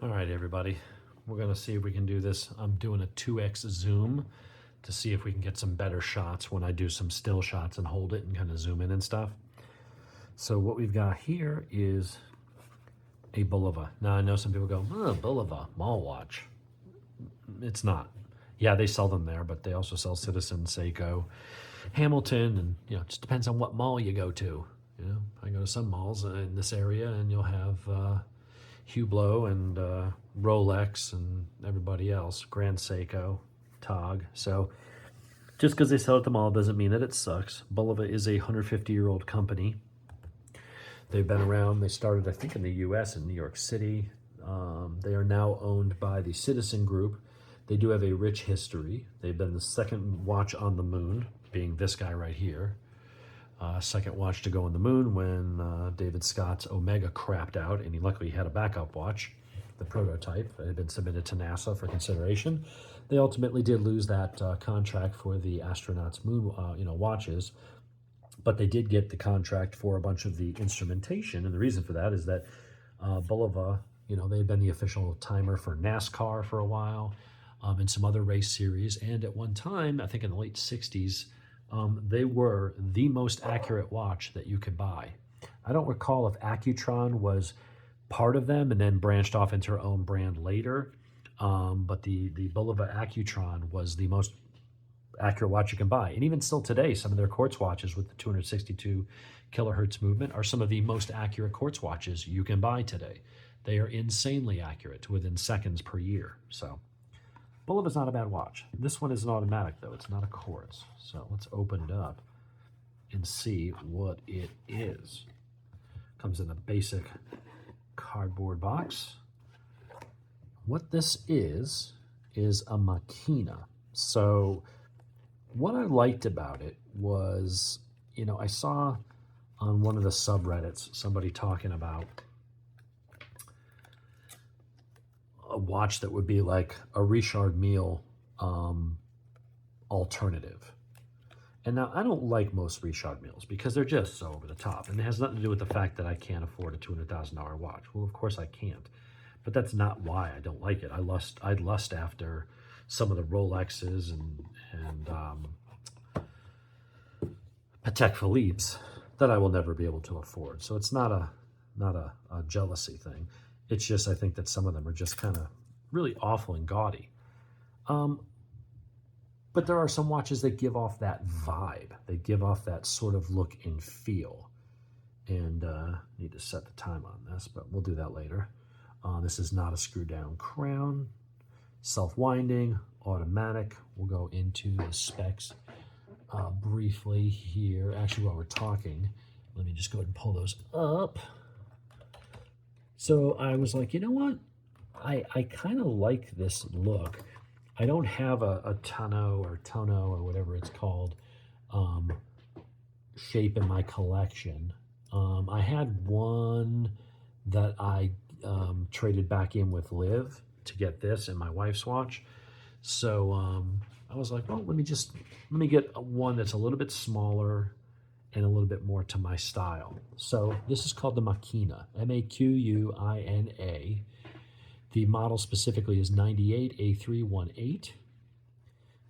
All right, everybody. We're going to see if we can do this. I'm doing a 2x zoom to see if we can get some better shots when I do some still shots and hold it and kind of zoom in and stuff. So what we've got here is a Bulova. Now, I know some people go, oh, Bulova, mall watch. It's not. Yeah, they sell them there, but they also sell Citizen, Seiko, Hamilton, and it just depends on what mall you go to. I go to some malls in this area, and you'll have Hublot and Rolex and everybody else, Grand Seiko, Tog. So just because they sell at the mall doesn't mean that it sucks. Bulova is a 150-year-old company. They've been around. They started, I think, in the U.S. in New York City. They are now owned by the Citizen Group. They do have a rich history. They've been the second watch on the moon, being this guy right here. Second watch to go on the moon when David Scott's Omega crapped out, and he luckily had a backup watch, the prototype, that had been submitted to NASA for consideration. They ultimately did lose that contract for the astronauts' moon, watches, but they did get the contract for a bunch of the instrumentation, and the reason for that is that Bulova, they've been the official timer for NASCAR for a while, and some other race series, and at one time, I think in the late 60s, they were the most accurate watch that you could buy. I don't recall if Accutron was part of them and then branched off into her own brand later, but the Bulova Accutron was the most accurate watch you can buy. And even still today, some of their quartz watches with the 262 kilohertz movement are some of the most accurate quartz watches you can buy today. They are insanely accurate, within seconds per year. So Bulova's not a bad watch. This one is an automatic, though. It's not a quartz. So let's open it up and see what it is. Comes in a basic cardboard box. What this is a Maquina. So what I liked about it was, I saw on one of the subreddits somebody talking about a watch that would be like a Richard Mille alternative. And now I don't like most Richard Milles because they're just so over the top. And it has nothing to do with the fact that I can't afford a $200,000 watch. Well, of course I can't. But that's not why I don't like it. I'd lust after some of the Rolexes and Patek Philippe's that I will never be able to afford. So it's not a jealousy thing. It's just I think that some of them are just kind of really awful and gaudy. But there are some watches that give off that vibe. They give off that sort of look and feel. And need to set the time on this, but we'll do that later. This is not a screw-down crown. Self-winding, automatic. We'll go into the specs briefly here. Actually, while we're talking, let me just go ahead and pull those up. So I was like, you know what? I kind of like this look. I don't have a Tono or whatever it's called shape in my collection. I had one that I traded back in with Liv to get this and my wife's watch. So I was like, well, let me get one that's a little bit smaller and a little bit more to my style. So this is called the Maquina, Maquina. The model specifically is 98A318.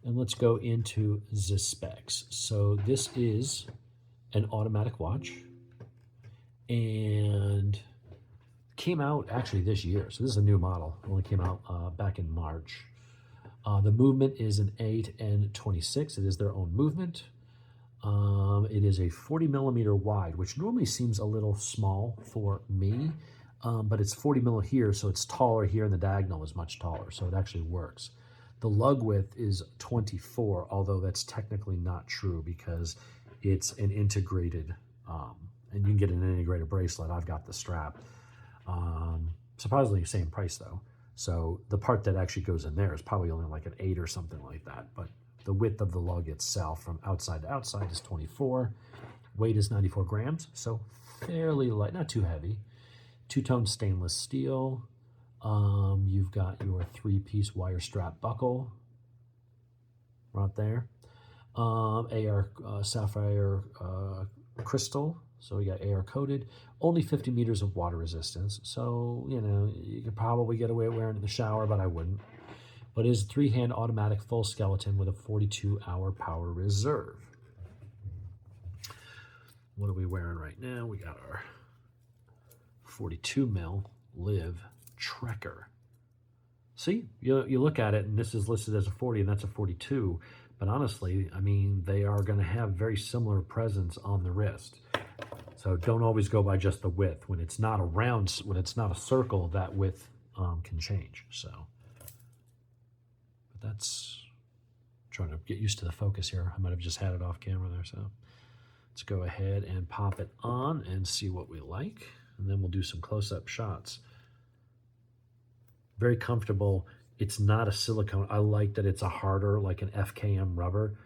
And let's go into the specs. So this is an automatic watch and came out actually this year. So this is a new model. It only came out back in March. The movement is an 8N26. It is their own movement. It is a 40 millimeter wide, which normally seems a little small for me, but it's 40 mil here, so it's taller here, and the diagonal is much taller, so it actually works. The lug width is 24, although that's technically not true because it's an integrated, and you can get an integrated bracelet. I've got the strap. Surprisingly, same price though. So the part that actually goes in there is probably only like an 8 or something like that, but the width of the lug itself from outside to outside is 24. Weight is 94 grams, so fairly light, not too heavy. Two-tone stainless steel. You've got your 3-piece wire strap buckle right there. AR sapphire crystal, so we got AR coated. Only 50 meters of water resistance, so you could probably get away with wearing it in the shower, but I wouldn't. But it is a 3-hand automatic full skeleton with a 42-hour power reserve. What are we wearing right now? We got our 42 mil Live Trekker. See, you look at it, and this is listed as a 40, and that's a 42. But honestly, I mean, they are going to have very similar presence on the wrist. So don't always go by just the width. When it's not a round, when it's not a circle, that width can change. So, but that's trying to get used to the focus here. I might have just had it off camera there. So let's go ahead and pop it on and see what we like. And then we'll do some close-up shots. Very comfortable. It's not a silicone. I like that it's a harder, like an FKM rubber.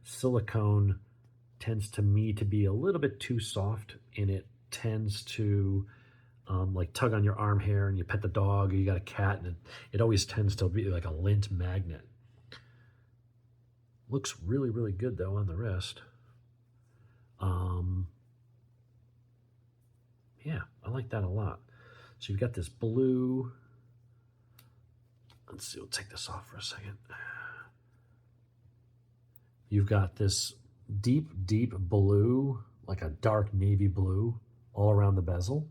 Silicone tends to me to be a little bit too soft, and it tends to like tug on your arm hair, and you pet the dog or you got a cat, and it always tends to be like a lint magnet. Looks really, really good though on the wrist. Yeah, I like that a lot. So you've got this blue. Let's see, we'll take this off for a second. You've got this deep, deep blue, like a dark navy blue, all around the bezel.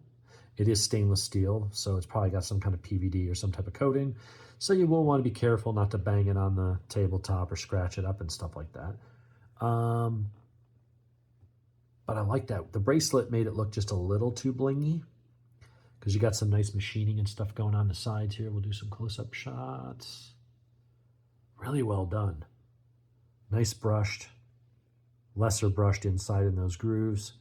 It is stainless steel, so it's probably got some kind of PVD or some type of coating. So you will want to be careful not to bang it on the tabletop or scratch it up and stuff like that. But I like that. The bracelet made it look just a little too blingy because you got some nice machining and stuff going on the sides here. We'll do some close-up shots. Really well done. Nice brushed, lesser brushed inside in those grooves.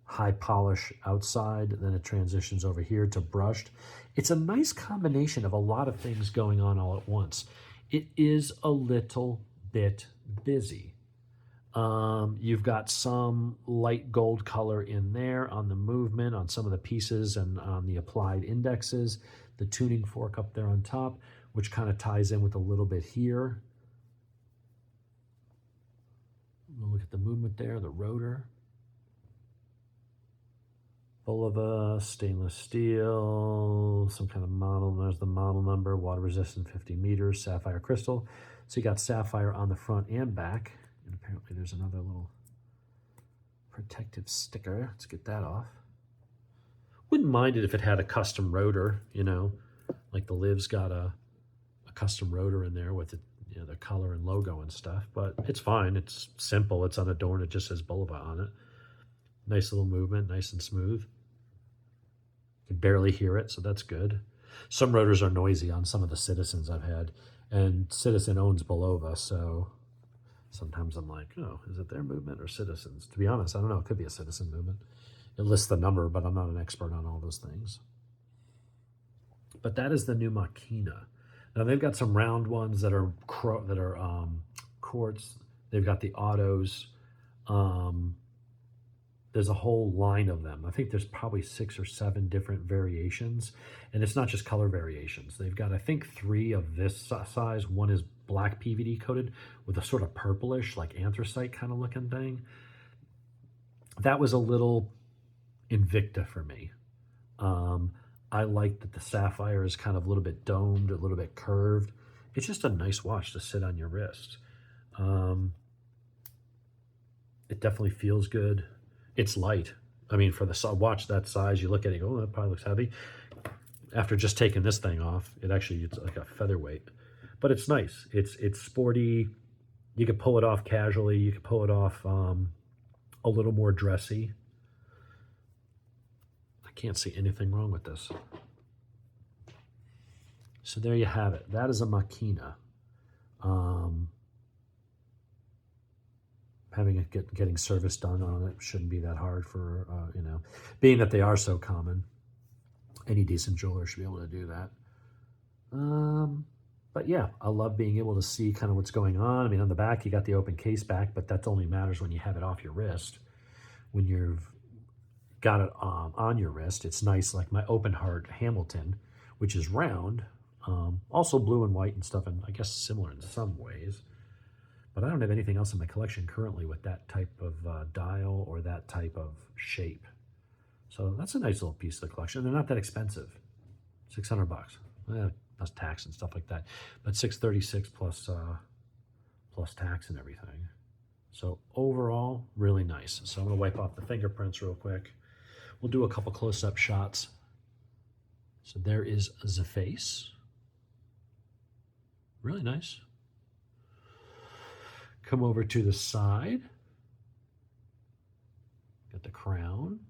High polish outside, then it transitions over here to brushed. It's a nice combination of a lot of things going on all at once. It is a little bit busy. You've got some light gold color in there on the movement, on some of the pieces, and on the applied indexes. The tuning fork up there on top, which kind of ties in with a little bit here. We'll look at the movement there, the rotor. Bulova, stainless steel, some kind of model. There's the model number, water resistant 50 meters, sapphire crystal. So you got sapphire on the front and back. And apparently there's another little protective sticker. Let's get that off. Wouldn't mind it if it had a custom rotor, you know, like the Live's got a custom rotor in there with it, you know, the color and logo and stuff, but it's fine. It's simple. It's unadorned. It just says Bulova on it. Nice little movement, nice and smooth. You can barely hear it, so that's good. Some rotors are noisy on some of the Citizens I've had, and Citizen owns Bulova, so sometimes I'm like, oh, is it their movement or Citizens? To be honest, I don't know. It could be a Citizen movement. It lists the number, but I'm not an expert on all those things. But that is the new Maquina. Now they've got some round ones that are quartz. They've got the autos. There's a whole line of them. I think there's probably 6 or 7 different variations. And it's not just color variations. They've got, I think, 3 of this size. One is black PVD coated with a sort of purplish, like anthracite kind of looking thing. That was a little Invicta for me. I like that the sapphire is kind of a little bit domed, a little bit curved. It's just a nice watch to sit on your wrist. It definitely feels good. It's light. I mean, for the watch that size, you look at it and go, oh, that probably looks heavy. After just taking this thing off, it's like a featherweight. But it's nice. It's sporty. You could pull it off casually. You could pull it off a little more dressy. I can't see anything wrong with this. So there you have it. That is a Maquina. Getting service done on it shouldn't be that hard for, you know, being that they are so common. Any decent jeweler should be able to do that. But yeah, I love being able to see kind of what's going on. I mean, on the back, you got the open case back, but that only matters when you have it off your wrist. When you've got it on your wrist, it's nice, like my open heart Hamilton, which is round, also blue and white and stuff, and I guess similar in some ways. But I don't have anything else in my collection currently with that type of dial or that type of shape. So that's a nice little piece of the collection. They're not that expensive. $600. Plus tax and stuff like that. But $636 plus tax and everything. So overall, really nice. So I'm going to wipe off the fingerprints real quick. We'll do a couple close-up shots. So there is the face. Really nice. Come over to the side. Got the crown.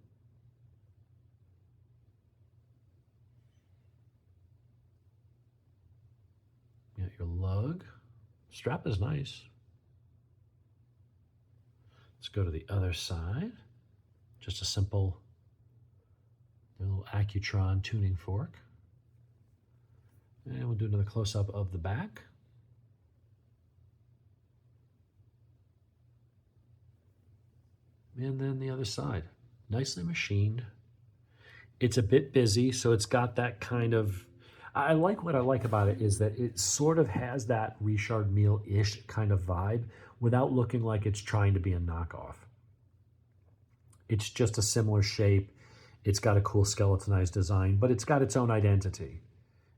Got your lug. Strap is nice. Let's go to the other side. Just a simple little Accutron tuning fork. And we'll do another close-up of the back. And then the other side. Nicely machined. It's a bit busy, so it's got that kind of... what I like about it is that it sort of has that Richard Mille-ish kind of vibe without looking like it's trying to be a knockoff. It's just a similar shape. It's got a cool skeletonized design, but it's got its own identity.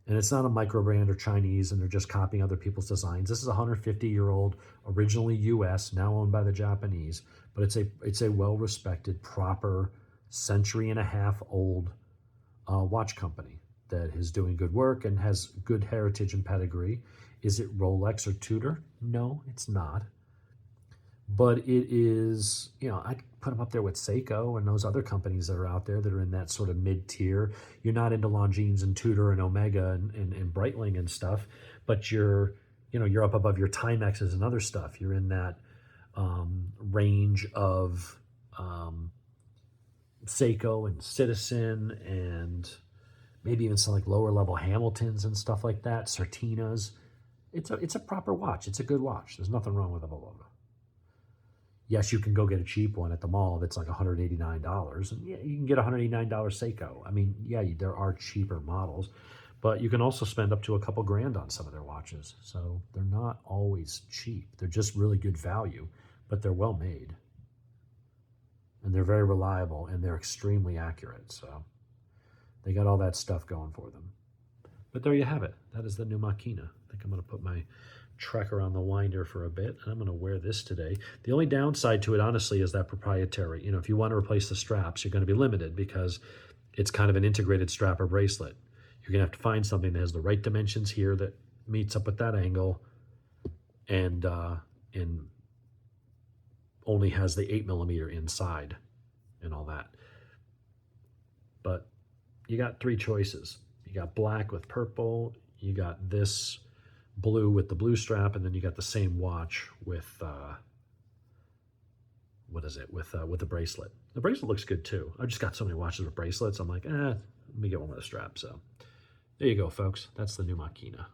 And it's not a micro brand or Chinese and they're just copying other people's designs. This is a 150-year-old, originally US, now owned by the Japanese, but it's a well-respected, proper, century-and-a-half-old watch company that is doing good work and has good heritage and pedigree. Is it Rolex or Tudor? No, it's not. But it is, I'd put them up there with Seiko and those other companies that are out there that are in that sort of mid-tier. You're not into Longines and Tudor and Omega and Breitling and stuff, but you're up above your Timexes and other stuff. You're in that range of Seiko and Citizen and maybe even some like lower level Hamiltons and stuff like that, Certinas. It's a proper watch. It's a good watch. There's nothing wrong with a Bulova. Yes, you can go get a cheap one at the mall that's like $189. And yeah, you can get a $189 Seiko. I mean, yeah, there are cheaper models, but you can also spend up to a couple grand on some of their watches. So they're not always cheap. They're just really good value, but they're well made. And they're very reliable and they're extremely accurate. So they got all that stuff going for them. But there you have it. That is the new Maquina. I think I'm going to put my tracker on the winder for a bit, and I'm going to wear this today. The only downside to it, honestly, is that proprietary. If you want to replace the straps, you're going to be limited because it's kind of an integrated strap or bracelet. You're going to have to find something that has the right dimensions here that meets up with that angle and only has the 8mm inside and all that. But you got three choices. You got black with purple, you got this blue with the blue strap, and then you got the same watch with with the bracelet. The bracelet looks good too. I've just got so many watches with bracelets. I'm like, let me get one with a strap. So there you go, folks. That's the new Maquina.